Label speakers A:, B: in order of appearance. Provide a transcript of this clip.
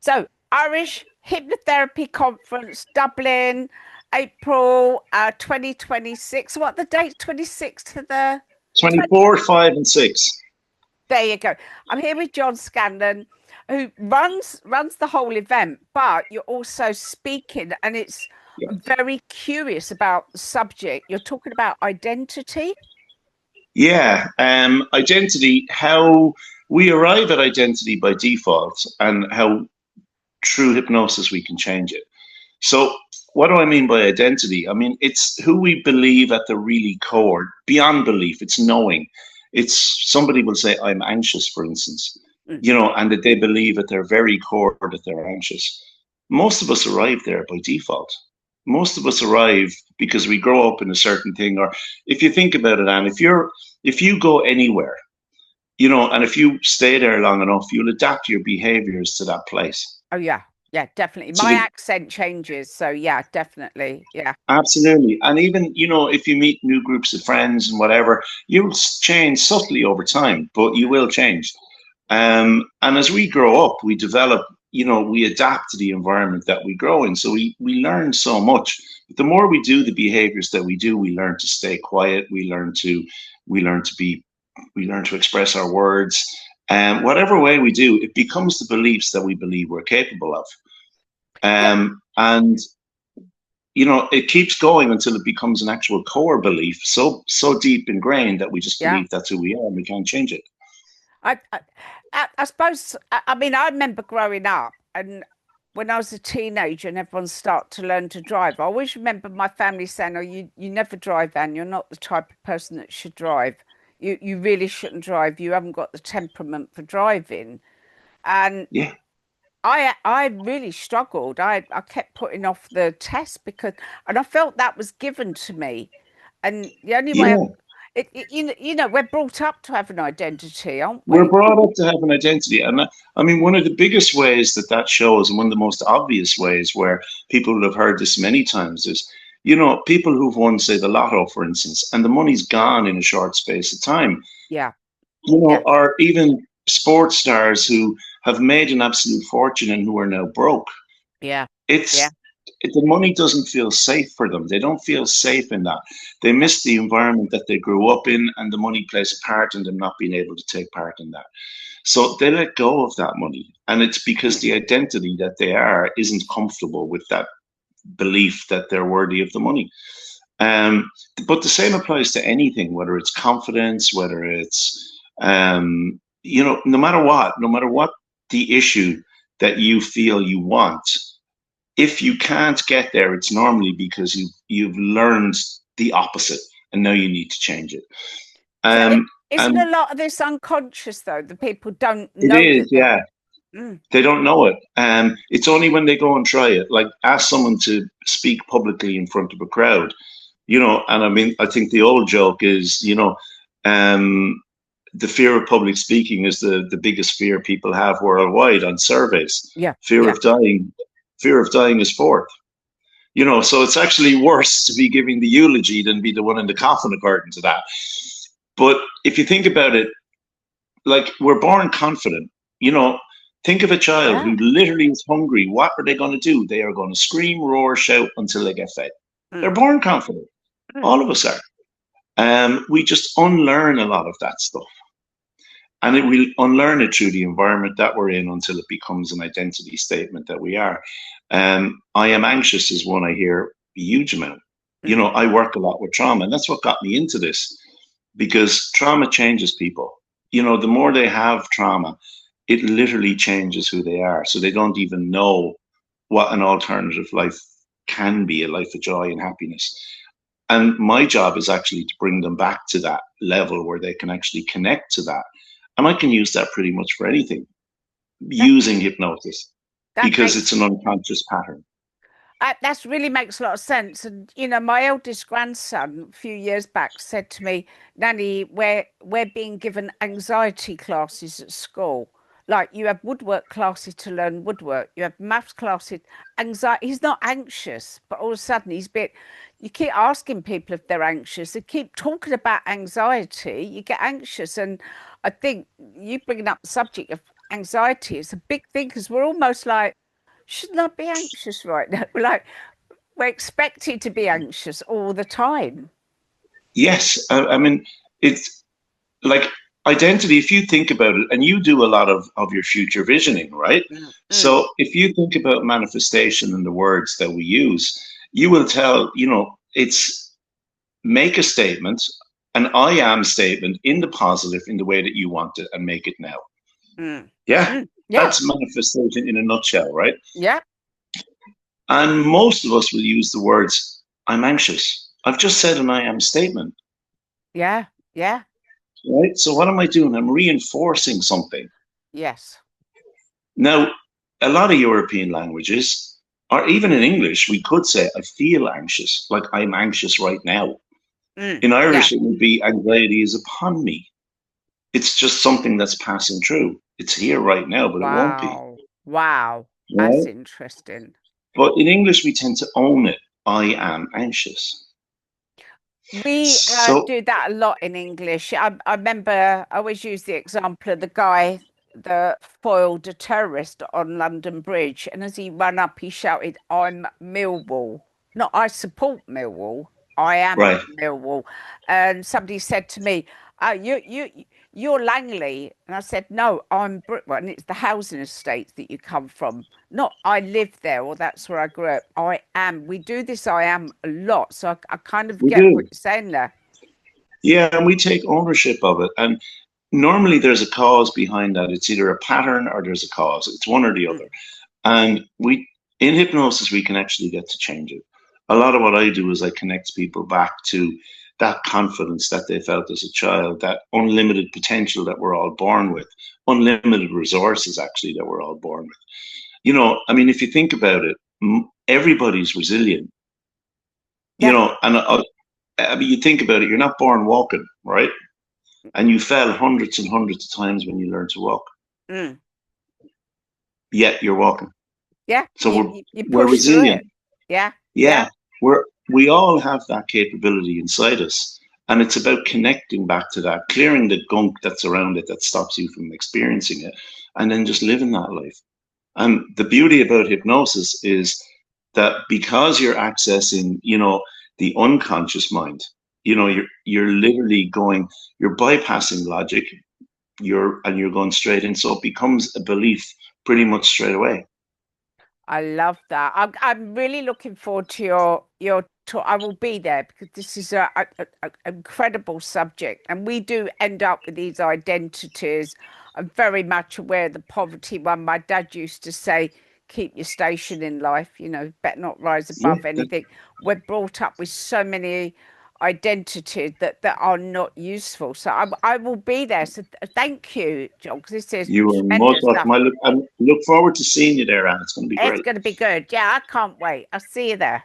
A: So, Irish Hypnotherapy Conference, Dublin, April 2026. What the date? 26th to the 20th.
B: 24, 5, and 6.
A: There you go. I'm here with John Scanlon, who runs the whole event, but you're also speaking, and it's
B: Yeah.
A: very curious about the subject. You're talking about identity.
B: Yeah. Identity, how we arrive at identity by default, and how through hypnosis we can change it. So, what do I mean by identity? I mean, it's who we believe at the really core, beyond belief, it's knowing. It's somebody will say, I'm anxious, for instance,
A: Mm.
B: and that they believe at their very core that they're anxious. Most of us arrive there by default. Most of us arrive because we grow up in a certain thing, or if you think about it, Anne, if you go anywhere, and if you stay there long enough, you'll adapt your behaviors to that place.
A: Oh yeah, yeah, definitely.
B: So
A: My
B: the
A: accent changes, so yeah, definitely, yeah,
B: Absolutely. And even, if you meet new groups of friends and whatever, you'll change subtly over time, but you will change. And as we grow up, we develop, we adapt to the environment that we grow in. So we learn so much. But the more we do the behaviors that we do, we learn to stay quiet. We learn to be, we learn to express our words. And whatever way we do, it becomes the beliefs that we believe we're capable of.
A: yeah,
B: And it keeps going until it becomes an actual core belief, so deep ingrained that we just
A: yeah.
B: believe that's who we are and we can't change it.
A: I, I, I suppose. I mean, I remember growing up, and when I was a teenager, and everyone started to learn to drive. I always remember my family saying, "Oh, you never drive, Anne. You're not the type of person that should drive. You really shouldn't drive. You haven't got the temperament for driving." And
B: Yeah,
A: I really struggled. I kept putting off the test because, and I felt that was given to me. And the only way
B: yeah.
A: we're brought up to have an identity, aren't
B: We're
A: we?
B: brought up to have an identity, and I mean, one of the biggest ways that shows, and one of the most obvious ways where people will have heard this many times is, people who've won, say, the lotto, for instance, and the money's gone in a short space of time.
A: Yeah, yeah,
B: Or even sports stars who have made an absolute fortune and who are now broke.
A: yeah, yeah,
B: It's the money doesn't feel safe for them. They don't feel safe in that. They
A: yeah.
B: miss the environment that they grew up in, and the money plays a part in them not being able to take part in that. So they let go of that money, and it's because
A: Mm.
B: the identity that they are isn't comfortable with that belief that they're worthy of the money. Um, but the same applies to anything, whether it's confidence, whether it's no matter what the issue that you feel you want, if you can't get there, it's normally because you've learned the opposite, and now you need to change it.
A: So
B: Um,
A: isn't a
B: and
A: lot of this unconscious though? The people don't
B: it
A: know
B: is,
A: that they.
B: yeah.
A: Mm,
B: They don't know it. It's only when they go and try it. Like, ask someone to speak publicly in front of a crowd, and I mean, I think the old joke is, um, the fear of public speaking is the biggest fear people have worldwide on surveys.
A: yeah,
B: Fear
A: yeah.
B: of dying, fear of dying is fourth. So it's actually worse to be giving the eulogy than be the one in the coffin, according to that. But if you think about it, like, we're born confident. You know, think of a child
A: Yeah.
B: who literally is hungry. What are they going to do? They are going to scream, roar, shout until they get fed. They're
A: Mm,
B: born confident.
A: mm.
B: All of us are. We just unlearn a lot of that stuff. And we unlearn it through the environment that we're in until it becomes an identity statement that we are. I am anxious is one I hear a huge amount.
A: Mm.
B: I work a lot with trauma, and that's what got me into this, because trauma changes people. The more they have trauma, it literally changes who they are. So they don't even know what an alternative life can be, a life of joy and happiness. And my job is actually to bring them back to that level where they can actually connect to that. And I can use that pretty much for anything
A: That
B: using hypnosis,
A: that
B: because it's
A: makes
B: an unconscious pattern.
A: that really makes a lot of sense. And my eldest grandson a few years back said to me, "Nanny, we're being given anxiety classes at school. Like you have woodwork classes to learn woodwork, you have maths classes. Anxiety. He's not anxious, but all of a sudden he's a bit. You keep asking people if they're anxious. They keep talking about anxiety. You get anxious, and I think you bringing up the subject of anxiety is a big thing because we're almost like, shouldn't I be anxious right now? We're expected to be anxious all the time.
B: Yes, I mean, it's like identity. If you think about it, and you do a lot of your future visioning, right?
A: Mm, mm,
B: So if you think about manifestation and the words that we use, you will tell, it's make a statement, an I am statement in the positive in the way that you want it and make it now.
A: mm,
B: Yeah,
A: yeah,
B: that's manifestation in a nutshell, right?
A: yeah,
B: And most of us will use the words, I'm anxious. I've just said an I am statement,
A: yeah, yeah,
B: right? So what am I doing? I'm reinforcing something.
A: yes.
B: Now, a lot of European languages, or even in English, we could say, I feel anxious, like I'm anxious right now. In
A: Yeah.
B: Irish, it would be anxiety is upon me. It's just something that's passing through. It's here right now, but it won't be.
A: Wow. Wow. That's
B: Right?
A: interesting.
B: But in English, we tend to own it. I am anxious.
A: We
B: So,
A: do that a lot in English. I remember I always use the example of the guy that foiled a terrorist on London Bridge. And as he ran up, he shouted, I'm Millwall. Not I support Millwall. I am
B: right,
A: Millwall. And somebody said to me, you're Langley. And I said, no, I'm Brooklyn. And it's the housing estates that you come from. Not I live there or that's where I grew up. I am. We do this I am a lot. So I kind of
B: we
A: get what
B: do.
A: you're saying there.
B: Yeah, and we take ownership of it. And normally there's a cause behind that. It's either a pattern or there's a cause. It's one or the other.
A: Mm,
B: And in hypnosis, we can actually get to change it. A lot of what I do is I connect people back to that confidence that they felt as a child, that unlimited potential that we're all born with, unlimited resources actually that we're all born with. I mean, if you think about it, everybody's resilient.
A: yeah.
B: And I mean, you think about it, you're not born walking, right? And you fell hundreds and hundreds of times when you learned to walk,
A: Mm,
B: yet you're walking.
A: yeah.
B: So
A: You
B: we're
A: push through
B: resilient.
A: it. Yeah. Yeah.
B: Yeah, we all have that capability inside us, and it's about connecting back to that, clearing the gunk that's around it that stops you from experiencing it, and then just living that life. And the beauty about hypnosis is that because you're accessing, the unconscious mind,
A: Mm.
B: you're literally you're bypassing logic, you're going straight in, so it becomes a belief pretty much straight away.
A: I love that. I'm really looking forward to your talk. I will be there because this is a incredible subject, and we do end up with these identities. I'm very much aware of the poverty one. My dad used to say, "Keep your station in life. Better not rise
B: Yeah,
A: above anything." We're brought up with so many identities that are not useful. So I will be there. So thank you, John, because this is
B: you are most
A: tremendous
B: welcome.
A: stuff.
B: I look forward to seeing you there, Anne. It's going to be
A: It's
B: great.
A: going to be good. Yeah, I can't wait. I'll see you there.